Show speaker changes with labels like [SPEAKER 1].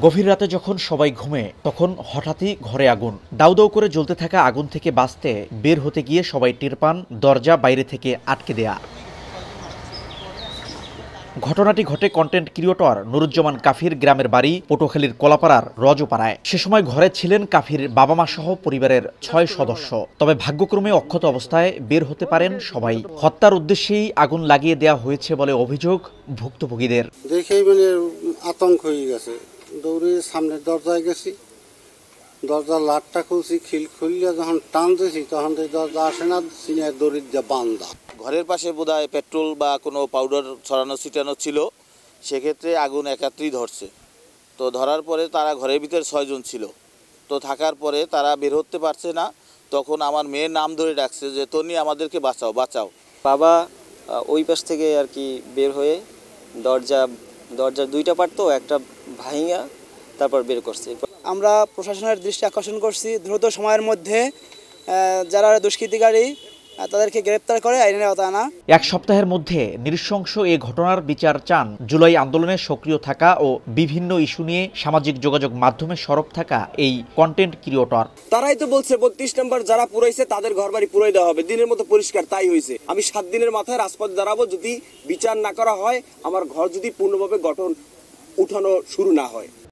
[SPEAKER 1] গভীর রাতে যখন সবাই ঘুমে তখন হঠাৎই ঘরে আগুন। দাউ দাউ করে জ্বলতে থাকা আগুন থেকে বাঁচতে বের হতে গিয়ে সবাই টের পান দরজা বাইরে থেকে আটকে দেয়া। ঘটনাটি ঘটে কন্টেন্ট ক্রিয়েটর নুরুজ্জামান কাফির গ্রামের বাড়ি পটুয়াখালীর কলাপাড়ার রজপাড়ায়। সে সময় ঘরে ছিলেন কাফির বাবা মা সহ পরিবারের ৬ সদস্য। তবে ভাগ্যক্রমে অক্ষত অবস্থায় বের হতে পারেন সবাই। হত্যার উদ্দেশ্যেই আগুন লাগিয়ে দেওয়া হয়েছে বলে অভিযোগ ভুক্তভোগীদের।
[SPEAKER 2] দেখেই আতঙ্ক হয়ে গেছে, দৌড়ে সামনের দরজায় গেছি, দরজার লাটটা খুলছি, খুললে যখন টানতেছি তখন দরজা আসে না, সিনের দড়ির দিয়ে বান্ধা।
[SPEAKER 3] ঘরের পাশে বোধহয় পেট্রোল বা কোনো পাউডার ছড়ানো ছিটানো ছিল, সেক্ষেত্রে আগুন একাত্রেই ধরছে। তো ধরার পরে তারা ঘরের ভিতরে 6 জন ছিল। তো থাকার পরে তারা বের হতে পারছে না। তখন আমার মেয়ের নাম ধরে ডাকছে যে তনি আমাদেরকে বাঁচাও বাঁচাও।
[SPEAKER 4] বাবা ওই পাশ থেকে আর কি বের হয়ে দরজার 2টা পার্ট তো একটা ভাঙিয়া তারপর বের করছে।
[SPEAKER 5] আমরা প্রশাসনের দৃষ্টি আকর্ষণ করছি দ্রুত সময়ের মধ্যে যারা দুষ্কৃতিকারী তাদেরকে গ্রেপ্তার করে আইনের আওতায় আনা।
[SPEAKER 1] এক সপ্তাহের মধ্যে নৃশংস এ ঘটনার বিচার চান জুলাই আন্দোলনে সক্রিয় থাকা ও বিভিন্ন ইস্যু নিয়ে সামাজিক যোগাযোগ মাধ্যমে সরব থাকা এই কন্টেন্ট ক্রিয়েটর।
[SPEAKER 6] তারাই তো বলছে 32 নম্বর যারা পুরাইছে তাদের ঘরবাড়ি পুরাই দেওয়া হবে, দিনের মতো পরিষ্কার। তাই হয়েছে। আমি 7 দিনের মাথায় রাজপথে দাঁড়াবো যদি বিচার না করা হয়, আমার ঘর যদি পূর্ণভাবে উঠানো শুরু না হয়।